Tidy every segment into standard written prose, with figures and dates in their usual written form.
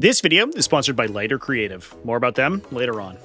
This video is sponsored by Lighter Creative. More about them later on.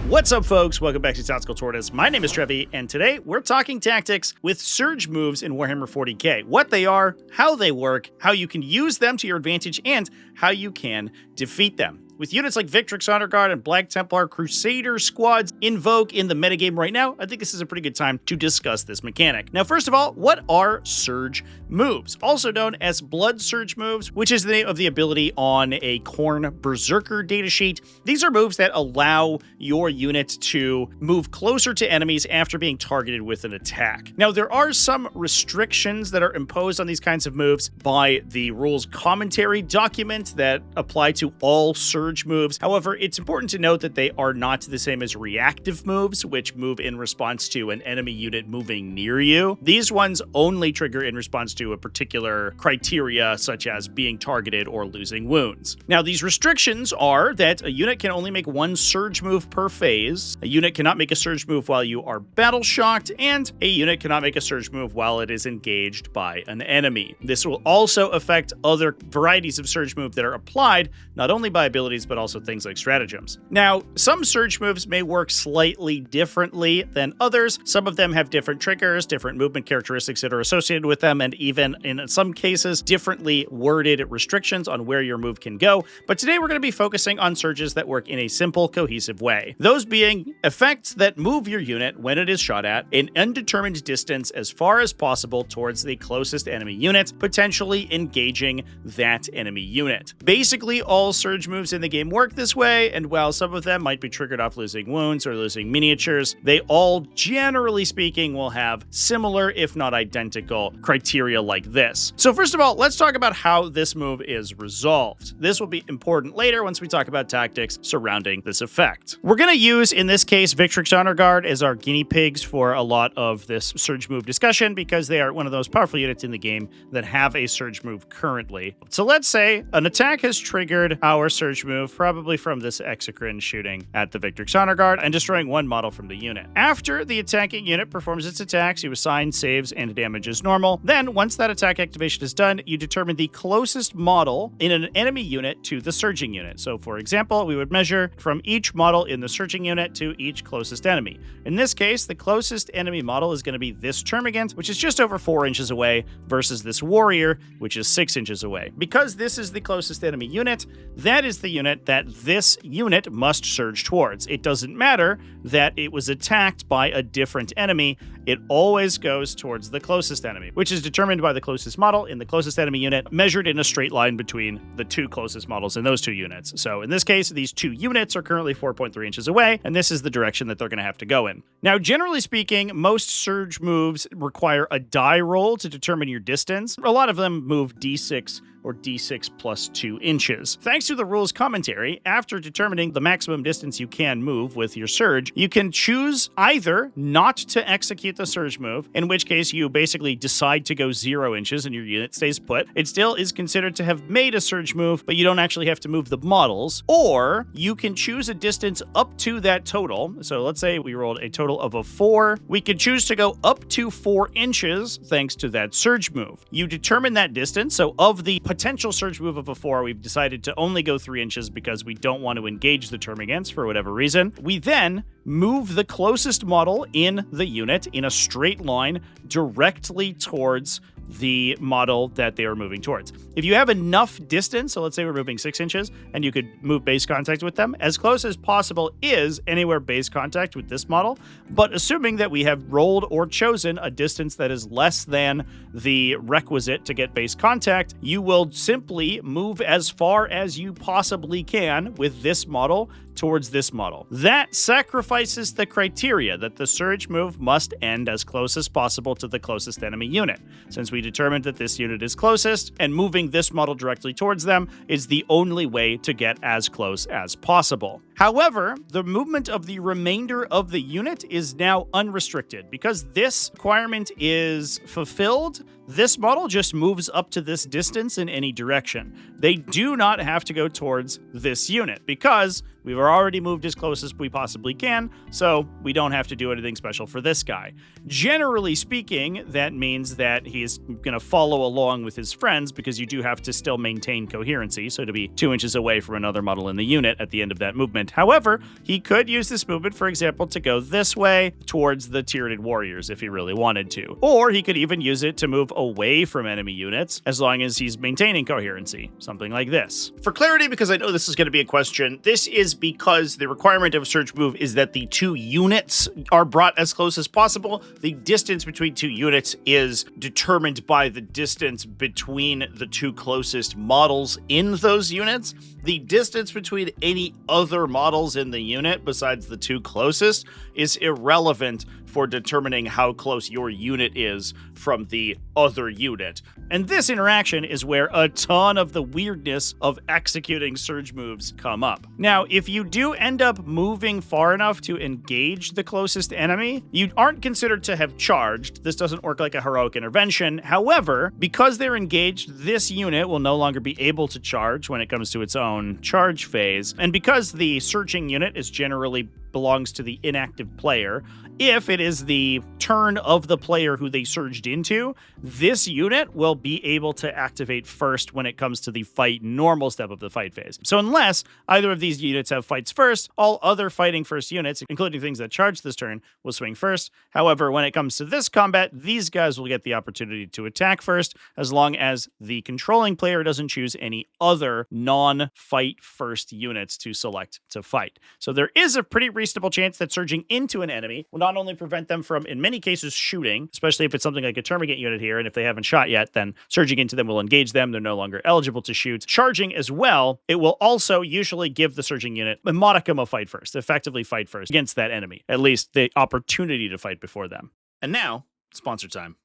What's up, folks? Welcome back to TacticalTortoise. My name is Trevi, and today we're talking tactics with surge moves in Warhammer 40k. What they are, how they work, how you can use them to your advantage, and how you can defeat them. With units like Victrix Honor Guard and Black Templar Crusader squads in vogue in the metagame right now, I think this is a pretty good time to discuss this mechanic. Now, first of all, what are surge moves? Also known as blood surge moves, which is the name of the ability on a Khorne Berserker datasheet. These are moves that allow your unit to move closer to enemies after being targeted with an attack. Now, there are some restrictions that are imposed on these kinds of moves by the rules commentary document that apply to all surge moves. However, it's important to note that they are not the same as reactive moves, which move in response to an enemy unit moving near you. These ones only trigger in response to a particular criteria, such as being targeted or losing wounds. Now, these restrictions are that a unit can only make one surge move per phase, a unit cannot make a surge move while you are battle shocked, and a unit cannot make a surge move while it is engaged by an enemy. This will also affect other varieties of surge move that are applied, not only by abilities, but also things like stratagems. Now, some surge moves may work slightly differently than others. Some of them have different triggers, different movement characteristics that are associated with them, and even in some cases, differently worded restrictions on where your move can go. But today we're going to be focusing on surges that work in a simple, cohesive way. Those being effects that move your unit when it is shot at an undetermined distance as far as possible towards the closest enemy unit, potentially engaging that enemy unit. Basically, all surge moves in the game work this way, and while some of them might be triggered off losing wounds or losing miniatures, they all, generally speaking, will have similar, if not identical, criteria like this. So first of all, let's talk about how this move is resolved. This will be important later once we talk about tactics surrounding this effect. We're going to use, in this case, Victrix Honor Guard as our guinea pigs for a lot of this surge move discussion, because they are one of those powerful units in the game that have a surge move currently. So let's say an attack has triggered our surge move, probably from this Exocrine shooting at the Victrix Honor Guard and destroying one model from the unit. After the attacking unit performs its attacks, you assign saves and damage as normal. Then, once that attack activation is done, you determine the closest model in an enemy unit to the surging unit. So, for example, we would measure from each model in the surging unit to each closest enemy. In this case, the closest enemy model is going to be this Termagant, which is just over 4 inches away, versus this Warrior, which is 6 inches away. Because this is the closest enemy unit, that is the unit that this unit must surge towards. It doesn't matter that it was attacked by a different enemy, it always goes towards the closest enemy, which is determined by the closest model in the closest enemy unit, measured in a straight line between the two closest models in those two units. So in this case, these two units are currently 4.3 inches away, and this is the direction that they're going to have to go in. Now, generally speaking, most surge moves require a die roll to determine your distance. A lot of them move d6 or d6 plus 2 inches. Thanks to the rules commentary, after determining the maximum distance you can move with your surge, you can choose either not to execute the surge move, in which case you basically decide to go 0 inches and your unit stays put. It still is considered to have made a surge move, but you don't actually have to move the models. Or you can choose a distance up to that total. So let's say we rolled a total of a 4. We could choose to go up to 4 inches thanks to that surge move. You determine that distance. So of the potential surge move of a 4, we've decided to only go 3 inches because we don't want to engage the Termagants for whatever reason. We then move the closest model in the unit in a straight line directly towards the model that they are moving towards. If you have enough distance, so let's say we're moving 6 inches, and you could move base contact with them, as close as possible is anywhere base contact with this model, but assuming that we have rolled or chosen a distance that is less than the requisite to get base contact, you will simply move as far as you possibly can with this model towards this model. That sacrifices the criteria that the surge move must end as close as possible to the closest enemy unit. Since we determined that this unit is closest, and moving this model directly towards them is the only way to get as close as possible. However, the movement of the remainder of the unit is now unrestricted. Because this requirement is fulfilled, this model just moves up to this distance in any direction. They do not have to go towards this unit because we've already moved as close as we possibly can, so we don't have to do anything special for this guy. Generally speaking, that means that he's going to follow along with his friends because you do have to still maintain coherency, so to be 2 inches away from another model in the unit at the end of that movement. However, he could use this movement, for example, to go this way towards the Tyranid warriors if he really wanted to. Or he could even use it to move away from enemy units as long as he's maintaining coherency, something like this. For clarity, because I know this is going to be a question, this is because the requirement of a surge move is that the 2 units are brought as close as possible. The distance between 2 units is determined by the distance between the 2 closest models in those units. The distance between any other models in the unit besides the 2 closest is irrelevant for determining how close your unit is from the other unit. And this interaction is where a ton of the weirdness of executing surge moves come up. Now, if you do end up moving far enough to engage the closest enemy, you aren't considered to have charged. This doesn't work like a heroic intervention. However, because they're engaged, this unit will no longer be able to charge when it comes to its own charge phase. And because the surging unit is generally belongs to the inactive player, if it is the turn of the player who they surged into, this unit will be able to activate first when it comes to the fight normal step of the fight phase. So unless either of these units have fights first, all other fighting first units, including things that charge this turn, will swing first. However, when it comes to this combat, these guys will get the opportunity to attack first, as long as the controlling player doesn't choose any other non-fight first units to select to fight. So there is a pretty reasonable chance that surging into an enemy will not only prevent them from, in many cases, shooting, especially if it's something like a termagant unit here, and if they haven't shot yet, then surging into them will engage them. They're no longer eligible to shoot. Charging as well, it will also usually give the surging unit a modicum of fight first, effectively fight first against that enemy, at least the opportunity to fight before them. And now, sponsor time.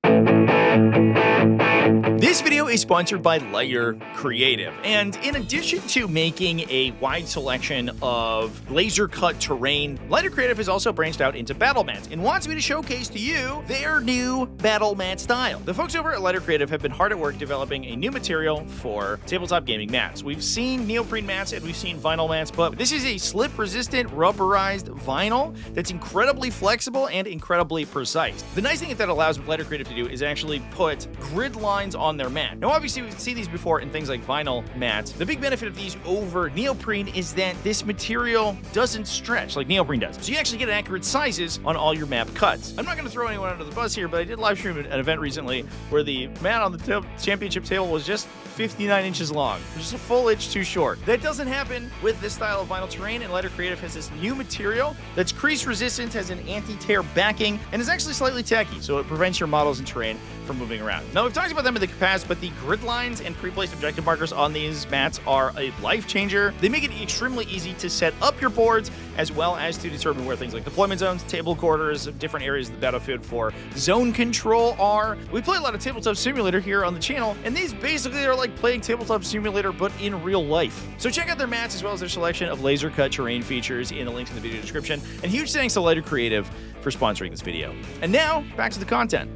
This video is sponsored by Lighter Creative, and in addition to making a wide selection of laser-cut terrain, Lighter Creative has also branched out into battle mats and wants me to showcase to you their new battle mat style. The folks over at Lighter Creative have been hard at work developing a new material for tabletop gaming mats. We've seen neoprene mats and we've seen vinyl mats, but this is a slip-resistant rubberized vinyl that's incredibly flexible and incredibly precise. The nice thing that allows Lighter Creative to do is actually put grid lines on their mat. Now, obviously, we've seen these before in things like vinyl mats. The big benefit of these over neoprene is that this material doesn't stretch like neoprene does. So you actually get accurate sizes on all your map cuts. I'm not going to throw anyone under the bus here, but I did live stream an event recently where the mat on the championship table was just 59 inches long, which is a full inch too short. That doesn't happen with this style of vinyl terrain, and Lighter Creative has this new material that's crease resistant, has an anti-tear backing, and is actually slightly tacky, so it prevents your models and terrain from moving around. Now, we've talked about them in the past, but the grid lines and pre-placed objective markers on these mats are a life changer. They make it extremely easy to set up your boards, as well as to determine where things like deployment zones, table quarters, different areas of the battlefield for zone control are. We play a lot of Tabletop Simulator here on the channel, and these basically are like playing Tabletop Simulator, but in real life. So check out their mats as well as their selection of laser cut terrain features in the links in the video description. And huge thanks to Lighter Creative for sponsoring this video. And now, back to the content.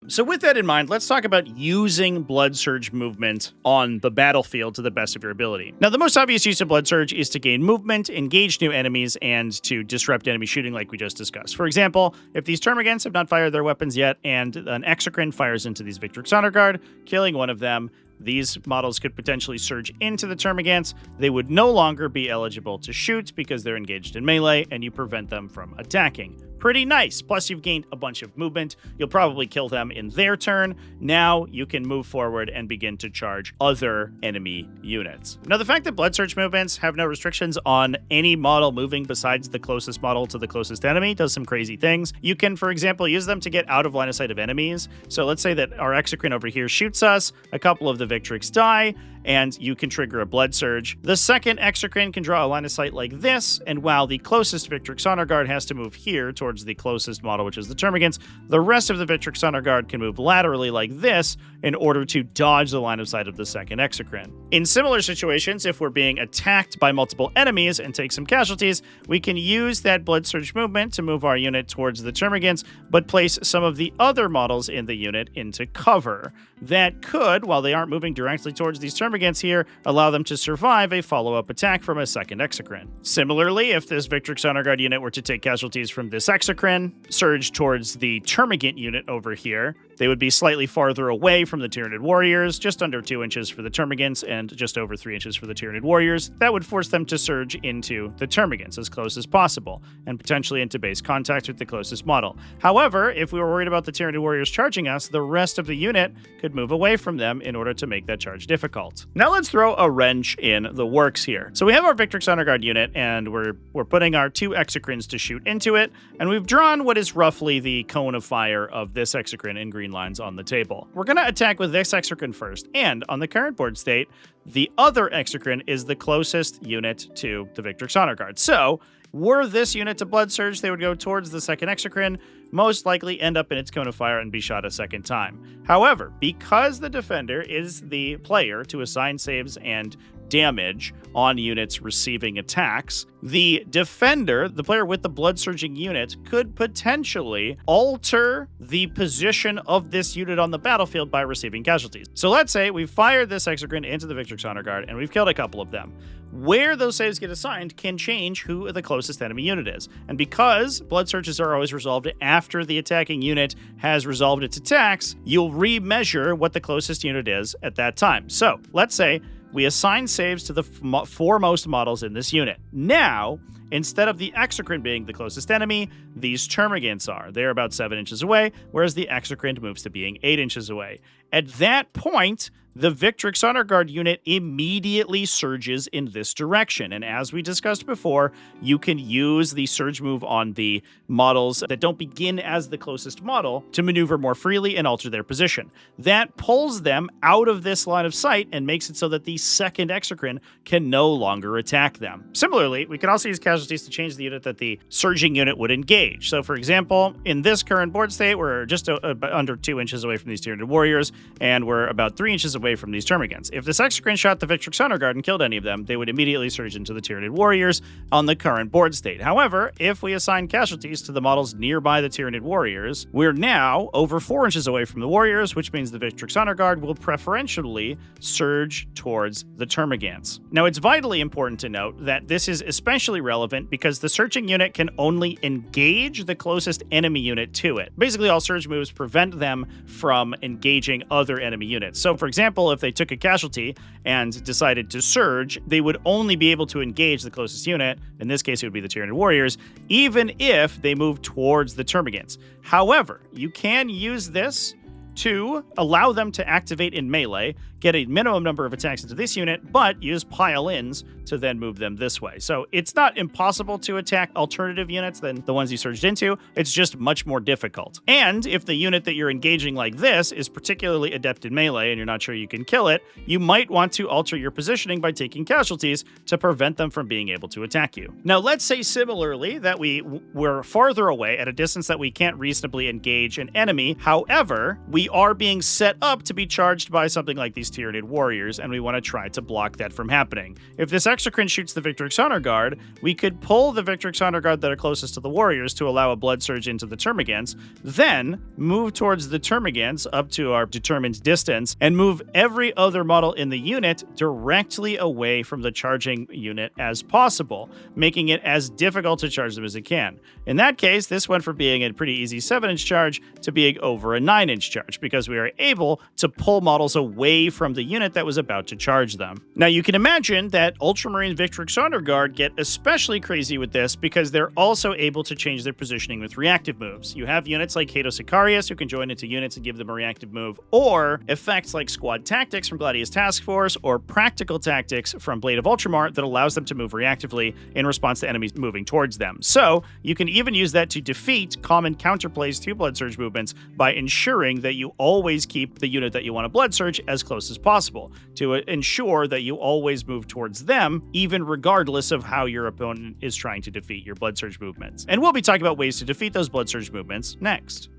So with that in mind, let's talk about using Blood Surge movement on the battlefield to the best of your ability. Now, the most obvious use of Blood Surge is to gain movement, engage new enemies, and to disrupt enemy shooting like we just discussed. For example, if these termagants have not fired their weapons yet, and an exocrine fires into these Victrix Honor Guard, killing one of them, these models could potentially surge into the termagants. They would no longer be eligible to shoot because they're engaged in melee, and you prevent them from attacking. Pretty nice. Plus, you've gained a bunch of movement. You'll probably kill them in their turn. Now you can move forward and begin to charge other enemy units. Now, the fact that Blood Surge movements have no restrictions on any model moving besides the closest model to the closest enemy does some crazy things. You can, for example, use them to get out of line of sight of enemies. So let's say that our exocrine over here shoots us, a couple of the Victrix die, and you can trigger a Blood Surge. The second exocrine can draw a line of sight like this, and while the closest Victrix Honor Guard has to move here towards towards the closest model, which is the Termagants, the rest of the Victrix Honor Guard can move laterally like this in order to dodge the line of sight of the second Exocrine. In similar situations, if we're being attacked by multiple enemies and take some casualties, we can use that Blood Surge movement to move our unit towards the Termagants, but place some of the other models in the unit into cover. That could, while they aren't moving directly towards these Termagants here, allow them to survive a follow-up attack from a second Exocrine. Similarly, if this Victrix Honor Guard unit were to take casualties from this Exocrine, surge towards the Termagant unit over here, they would be slightly farther away from the Tyranid Warriors, just under 2 inches for the Termagants and just over 3 inches for the Tyranid Warriors. That would force them to surge into the Termagants as close as possible, and potentially into base contact with the closest model. However, if we were worried about the Tyranid Warriors charging us, the rest of the unit could move away from them in order to make that charge difficult. Now let's throw a wrench in the works here. So we have our Victrix Honor Guard unit, and we're putting our 2 Exocrines to shoot into it, and we've drawn what is roughly the cone of fire of this Exocrine in green lines on the table. We're going to attack with this Exocrine first, and on the current board state, the other Exocrine is the closest unit to the Victrix Honor Guard. So, were this unit to Blood Surge, they would go towards the second Exocrine, most likely end up in its cone of fire and be shot a second time. However, because the defender is the player to assign saves and damage on units receiving attacks, the defender, the player with the blood surging unit, could potentially alter the position of this unit on the battlefield by receiving casualties. So let's say we fired this Exocrine into the Victrix Honor Guard and we've killed a couple of them. Where those saves get assigned can change who the closest enemy unit is. And because blood surges are always resolved after the attacking unit has resolved its attacks, you'll remeasure what the closest unit is at that time. So let's say we assign saves to the foremost models in this unit. Now, instead of the Exocrine being the closest enemy, these Termagants are. They're about 7 inches away, whereas the Exocrine moves to being 8 inches away. At that point, the Victrix Honor Guard unit immediately surges in this direction. And as we discussed before, you can use the surge move on the models that don't begin as the closest model to maneuver more freely and alter their position. That pulls them out of this line of sight and makes it so that the second Exocrine can no longer attack them. Similarly, we can also use casualties to change the unit that the surging unit would engage. So for example, in this current board state, we're just under 2 inches away from these Tyranid Warriors, and we're about 3 inches away from these Termagants. If this Exocrine shot the Victrix Honor Guard and killed any of them, they would immediately surge into the Tyranid Warriors on the current board state. However, if we assign casualties to the models nearby the Tyranid Warriors, we're now over 4 inches away from the Warriors, which means the Victrix Honor Guard will preferentially surge towards the Termagants. Now, it's vitally important to note that this is especially relevant because the surging unit can only engage the closest enemy unit to it. Basically, all surge moves prevent them from engaging other enemy units. So, for example, if they took a casualty and decided to surge, they would only be able to engage the closest unit, in this case it would be the Tyranid Warriors, even if they move towards the Termagants. However, you can use this to allow them to activate in melee, get a minimum number of attacks into this unit, but use pile-ins to then move them this way. So it's not impossible to attack alternative units than the ones you surged into, it's just much more difficult. And if the unit that you're engaging like this is particularly adept in melee and you're not sure you can kill it, you might want to alter your positioning by taking casualties to prevent them from being able to attack you. Now let's say similarly that we're farther away at a distance that we can't reasonably engage an enemy, however, we are being set up to be charged by something like these Tyranid Warriors, and we want to try to block that from happening. If this Exocrine shoots the Victrix Honor Guard, we could pull the Victrix Honor Guard that are closest to the Warriors to allow a blood surge into the Termagants, then move towards the Termagants up to our determined distance, and move every other model in the unit directly away from the charging unit as possible, making it as difficult to charge them as it can. In that case, this went from being a pretty easy 7-inch charge to being over a 9-inch charge, because we are able to pull models away from the unit that was about to charge them. Now, you can imagine that Ultramarine Victrix Honor Guard get especially crazy with this because they're also able to change their positioning with reactive moves. You have units like Cato Sicarius who can join into units and give them a reactive move, or effects like Squad Tactics from Gladius Task Force, or Practical Tactics from Blade of Ultramar that allows them to move reactively in response to enemies moving towards them. So, you can even use that to defeat common counterplays to Blood Surge movements by ensuring that you you always keep the unit that you want to Blood Surge as close as possible to ensure that you always move towards them, even regardless of how your opponent is trying to defeat your Blood Surge movements. And we'll be talking about ways to defeat those Blood Surge movements next.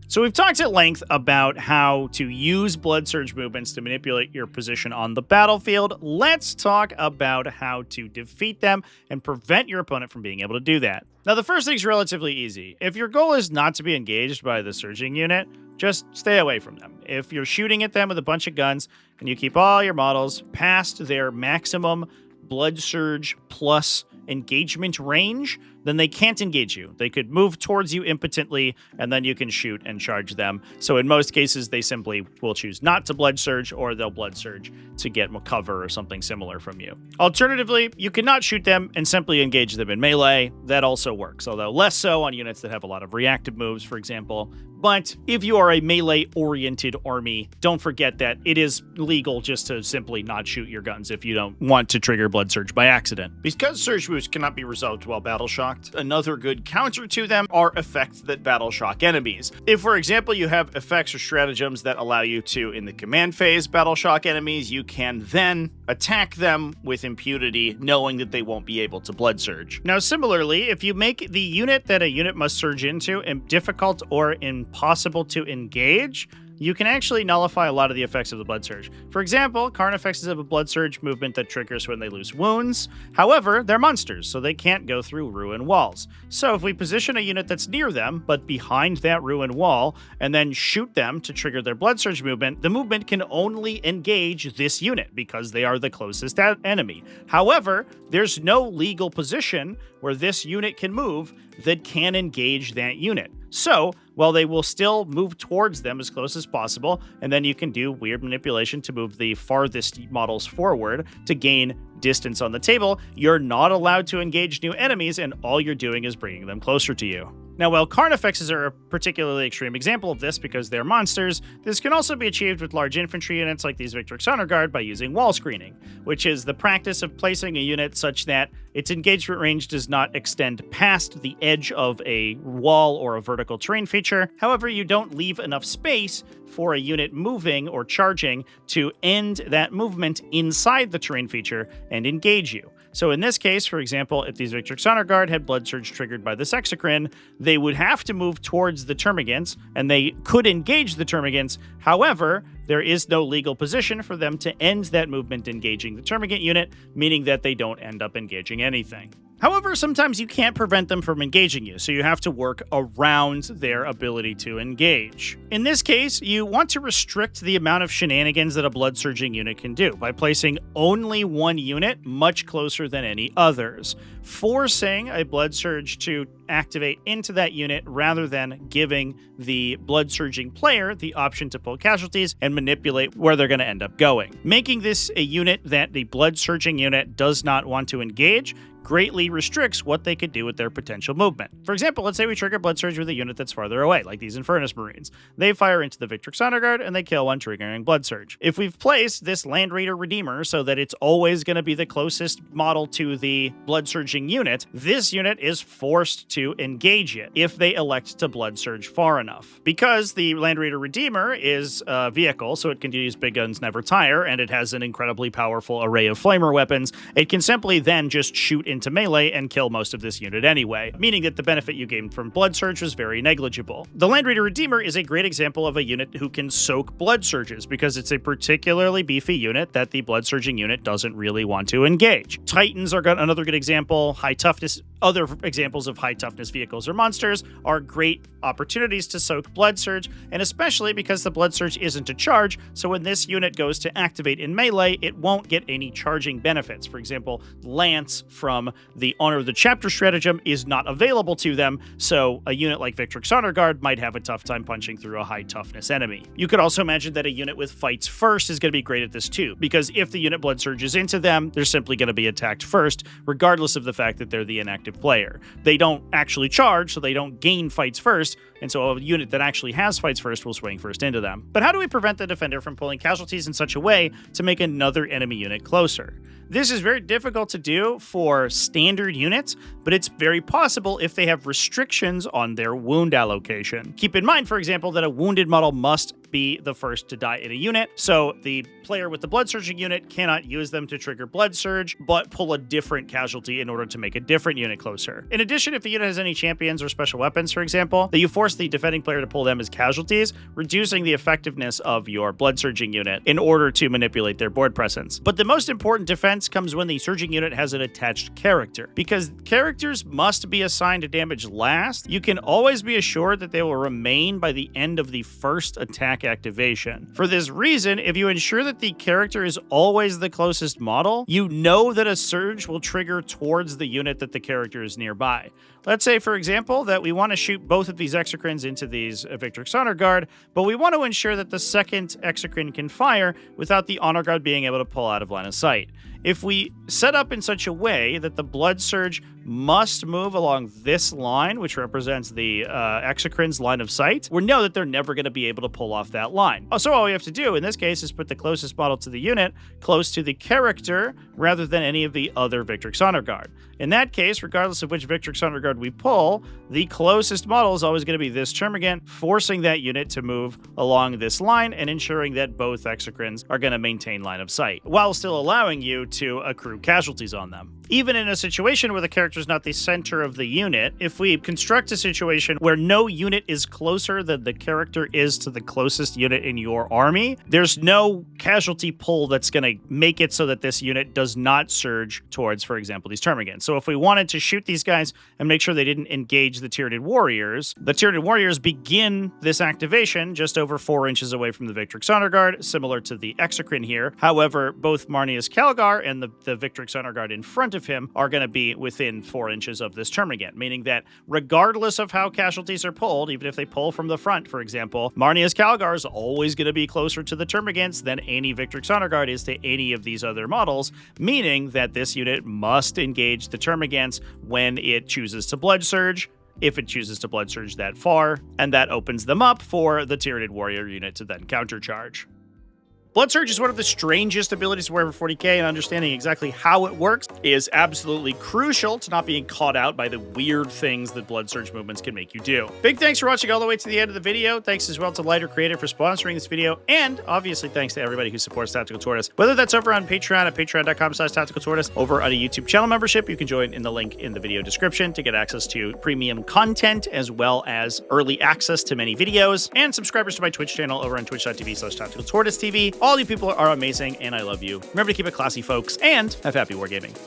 So we've talked at length about how to use Blood Surge movements to manipulate your position on the battlefield. Let's talk about how to defeat them and prevent your opponent from being able to do that. Now, the first thing's relatively easy. If your goal is not to be engaged by the surging unit, just stay away from them. If you're shooting at them with a bunch of guns and you keep all your models past their maximum Blood Surge plus engagement range, then they can't engage you. They could move towards you impotently, and then you can shoot and charge them. So in most cases, they simply will choose not to Blood Surge, or they'll Blood Surge to get cover or something similar from you. Alternatively, you cannot shoot them and simply engage them in melee. That also works, although less so on units that have a lot of reactive moves, for example. But if you are a melee-oriented army, don't forget that it is legal just to simply not shoot your guns if you don't want to trigger Blood Surge by accident. Because Surge moves cannot be resolved while battle shocked, another good counter to them are effects that battle shock enemies. If, for example, you have effects or stratagems that allow you to, in the command phase, battle shock enemies, you can then attack them with impunity, knowing that they won't be able to Blood Surge. Now, similarly, if you make the unit that a unit must surge into difficult or impossible to engage, you can actually nullify a lot of the effects of the Blood Surge. For example, Carnifexes have a Blood Surge movement that triggers when they lose wounds. However, they're monsters, so they can't go through ruin walls. So if we position a unit that's near them, but behind that ruin wall, and then shoot them to trigger their Blood Surge movement, the movement can only engage this unit because they are the closest enemy. However, there's no legal position where this unit can move that can engage that unit. So, while they will still move towards them as close as possible, and then you can do weird manipulation to move the farthest models forward to gain distance on the table, you're not allowed to engage new enemies, and all you're doing is bringing them closer to you. Now, while Carnifexes are a particularly extreme example of this because they're monsters, this can also be achieved with large infantry units like these Victrix Honor Guard by using wall screening, which is the practice of placing a unit such that its engagement range does not extend past the edge of a wall or a vertical terrain feature. However, you don't leave enough space for a unit moving or charging to end that movement inside the terrain feature and engage you. So in this case, for example, if these Victrix Honor Guard had Blood Surge triggered by the Sexicrin, they would have to move towards the Termagants, and they could engage the Termagants. However, there is no legal position for them to end that movement engaging the Termagant unit, meaning that they don't end up engaging anything. However, sometimes you can't prevent them from engaging you, so you have to work around their ability to engage. In this case, you want to restrict the amount of shenanigans that a Blood Surging unit can do by placing only one unit much closer than any others, forcing a Blood Surge to activate into that unit rather than giving the Blood Surging player the option to pull casualties and manipulate where they're going to end up going. Making this a unit that the Blood Surging unit does not want to engage greatly restricts what they could do with their potential movement. For example, let's say we trigger Blood Surge with a unit that's farther away, like these Infernus Marines. They fire into the Victrix Honor Guard, and they kill one, triggering Blood Surge. If we've placed this Land Raider Redeemer so that it's always going to be the closest model to the Blood Surging unit, this unit is forced to engage it if they elect to Blood Surge far enough. Because the Land Raider Redeemer is a vehicle, so it can use big guns never tire, and it has an incredibly powerful array of flamer weapons, it can simply then just shoot into melee and kill most of this unit anyway, meaning that the benefit you gained from Blood Surge was very negligible. The Land Raider Redeemer is a great example of a unit who can soak Blood Surges because it's a particularly beefy unit that the Blood Surging unit doesn't really want to engage. Titans are another good example. High toughness, other examples of high toughness vehicles or monsters are great opportunities to soak Blood Surge, and especially because the Blood Surge isn't a charge, so when this unit goes to activate in melee, it won't get any charging benefits. For example, Lance from the Honor of the Chapter stratagem is not available to them, so a unit like Victrix Honor Guard might have a tough time punching through a high toughness enemy. You could also imagine that a unit with Fights First is going to be great at this too, because if the unit Blood Surges into them, they're simply going to be attacked first, regardless of the fact that they're the inactive active player. They don't actually charge, so they don't gain fights first, and so a unit that actually has fights first will swing first into them. But how do we prevent the defender from pulling casualties in such a way to make another enemy unit closer? This is very difficult to do for standard units, but it's very possible if they have restrictions on their wound allocation. Keep in mind, for example, that a wounded model must be the first to die in a unit, so the player with the blood surging unit cannot use them to trigger blood surge, but pull a different casualty in order to make a different unit closer. In addition, if the unit has any champions or special weapons, for example, that you force the defending player to pull them as casualties, reducing the effectiveness of your blood surging unit in order to manipulate their board presence. But the most important defense comes when the surging unit has an attached character. Because characters must be assigned to damage last, you can always be assured that they will remain by the end of the first attack activation. For this reason, if you ensure that the character is always the closest model, you know that a surge will trigger towards the unit that the character is nearby. Let's say, for example, that we want to shoot both of these exocrines into these Victrix Honor Guard, but we want to ensure that the second exocrine can fire without the Honor Guard being able to pull out of line of sight. If we set up in such a way that the blood surge must move along this line, which represents the exocrine's line of sight, we know that they're never going to be able to pull off that line. So all we have to do in this case is put the closest model to the unit close to the character rather than any of the other Victrix Honor Guard. In that case, regardless of which Victrix Honor Guard we pull, the closest model is always going to be this Termagant, forcing that unit to move along this line and ensuring that both exocrines are going to maintain line of sight, while still allowing you to accrue casualties on them. Even in a situation where the character is not the center of the unit, if we construct a situation where no unit is closer than the character is to the closest unit in your army, there's no casualty pull that's going to make it so that this unit does not surge towards, for example, these Termagants. So if we wanted to shoot these guys and make sure they didn't engage the Tyranid Warriors, the Tyranid Warriors begin this activation just over 4 inches away from the Victrix Honor Guard, similar to the exocrine here. However, both Marneus Calgar and the Victrix Honor Guard in front of him are going to be within 4 inches of this Termagant, meaning that regardless of how casualties are pulled, even if they pull from the front, for example, Marneus Calgar is always going to be closer to the Termagants than any Victrix Honor Guard is to any of these other models, meaning that this unit must engage the Termagants when it chooses to Blood Surge, if it chooses to Blood Surge that far, and that opens them up for the Tyranid Warrior unit to then countercharge. Blood Surge is one of the strangest abilities of Warhammer 40k, and understanding exactly how it works is absolutely crucial to not being caught out by the weird things that Blood Surge movements can make you do. Big thanks for watching all the way to the end of the video. Thanks as well to Lighter Creative for sponsoring this video, and obviously thanks to everybody who supports Tactical Tortoise, whether that's over on Patreon at patreon.com/tacticaltortoise, over on a YouTube channel membership. You can join in the link in the video description to get access to premium content as well as early access to many videos, and subscribers to my Twitch channel over on twitch.tv/tacticaltortoisetv. All you people are amazing, and I love you. Remember to keep it classy, folks, and have happy wargaming.